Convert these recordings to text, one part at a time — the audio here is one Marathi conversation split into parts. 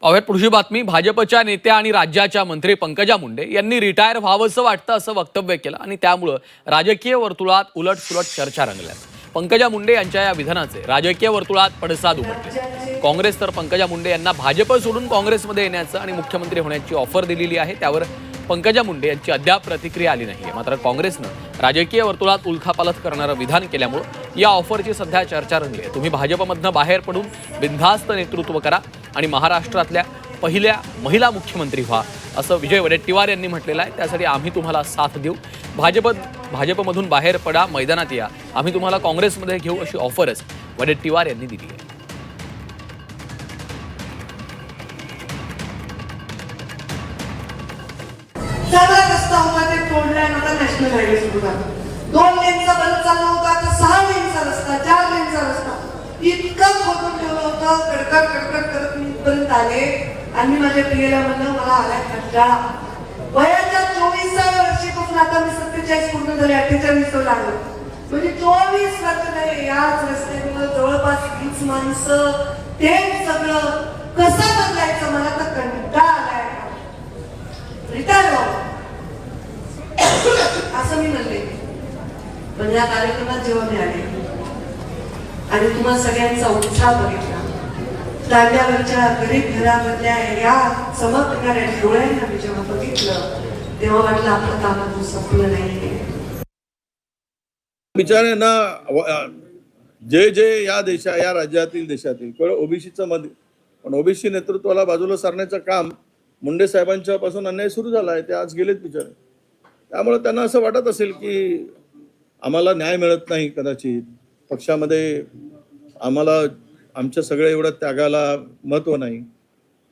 पाहुयात पुढची बातमी। भाजपच्या नेत्या आणि राज्याच्या मंत्री पंकजा मुंडे यांनी रिटायर व्हावंसं वाटतं असं वक्तव्य केलं आणि त्यामुळे राजकीय वर्तुळात उलटसुलट चर्चा रंगल्या। पंकजा मुंडे यांच्या या विधानाचे राजकीय वर्तुळात पडसाद उमटले। काँग्रेस तर पंकजा मुंडे यांना भाजप सोडून काँग्रेसमध्ये येण्याचं आणि मुख्यमंत्री होण्याची ऑफर दिलेली आहे, त्यावर पंकजा मुंडे यांची अद्याप प्रतिक्रिया आली नाहीये। मात्र काँग्रेसनं राजकीय वर्तुळात उलथापालथ करणारं विधान केल्यामुळे या ऑफरची सध्या चर्चा रंगली आहे। तुम्ही भाजपमधनं बाहेर पडून बिनधास्त नेतृत्व करा आणि महाराष्ट्रातल्या पहिल्या महिला मुख्यमंत्री व्हा, असं विजय वडेट्टीवार यांनी म्हटलेलं आहे। त्यासाठी आम्ही तुम्हाला साथ देऊ, भाजपमधून बाहेर पडा, मैदानात या, आम्ही तुम्हाला काँग्रेसमध्ये घेऊ, अशी ऑफरच वडेट्टीवार यांनी दिली आहे। सगळा रस्ता होता ते तोडलाय, आता नॅशनल हायवे सुरू झाला। 2 लेनचा बंद चालला होता, आता 6 लेनचा रस्ता, 4 लेनचा रस्ता, इतकं खोदून ठेवलं होतं। कडकड कडकड करत मी इथपर्यंत आले आणि माझ्या प्रियला म्हणलं मला आलाय कंटाळा। वयाच्या 24व्या वर्षीपासून आता मी 47 पूर्ण झाले, 48 लागलो, म्हणजे 24 वर्ष नाही याच रस्त्यावर जवळपास 20 माणसं, ते सगळं कसं बदलायचं मला तर कंटाळा आलाय। रिटायर व्हावं असं मी म्हणले, पण या कार्यक्रमात जेव्हा मी आले आणि तुम्हाला सगळ्यांचा उत्साह बघितला, तांड्यावरच्या गरीब घरामधल्या या चमकणाऱ्या डोळ्यांना मी जेव्हा बघितलं, तेव्हा वाटलं आपलं काम अजून संपलं नाहीये। बिचाऱ्यांना जे या राज्यातील देशातील केवळ ओबीसीचं मत, पण ओबीसी नेतृत्वाला बाजूला सारण्याचं काम मुंडे साहेबांच्या पासून अन्याय सुरू झाला आहे। ते आज गेलेत बिचारे, त्यामुळे त्यांना असं वाटत असेल की आम्हाला न्याय मिळत नाही, कदाचित पक्षामध्ये आम्हाला आमच्या सगळ्या एवढ्या त्यागाला महत्त्व नाही,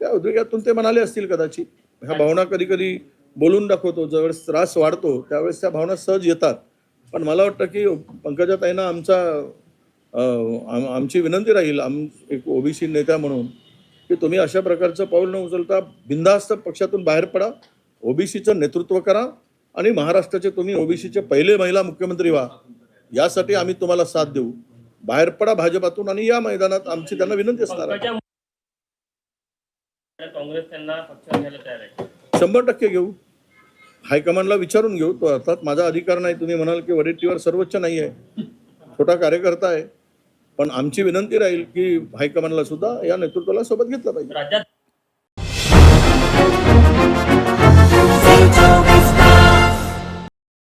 त्या उद्वेगातून ते म्हणाले असतील कदाचित। ह्या भावना कधी कधी बोलून दाखवतो, ज्यावेळेस त्रास वाढतो त्यावेळेस त्या भावना सहज येतात। पण मला वाटतं की पंकजाताईंना आमची विनंती राहील, एक ओबीसी नेत्या म्हणून, की तुम्ही अशा प्रकारचं पाऊल न उचलता बिनधास्त पक्षातून बाहेर पडा, ओबीसीचं नेतृत्व करा आणि महाराष्ट्राचे तुम्ही ओबीसीचे पहिले महिला मुख्यमंत्री व्हा, यासाठी आम्ही तुम्हाला साथ देऊ। बाहेर पडा भाजपातून आणि या मैदानात आमची त्यांना विनंती असणार आहे। काँग्रेस त्यांना पक्षात घ्यायला तयार आहे, 100% घेऊ, हायकमांडला विचारून घेऊ। तो अर्थात माझा अधिकार नाही। तुम्ही म्हणाल की वडेट्टीवार सर्वोच्च नाही आहे, छोटा कार्यकर्ता आहे, पण आमची विनंती राहील की हायकमांडला सुद्धा या नेतृत्वाला सोबत घेतलं पाहिजे। राज्यात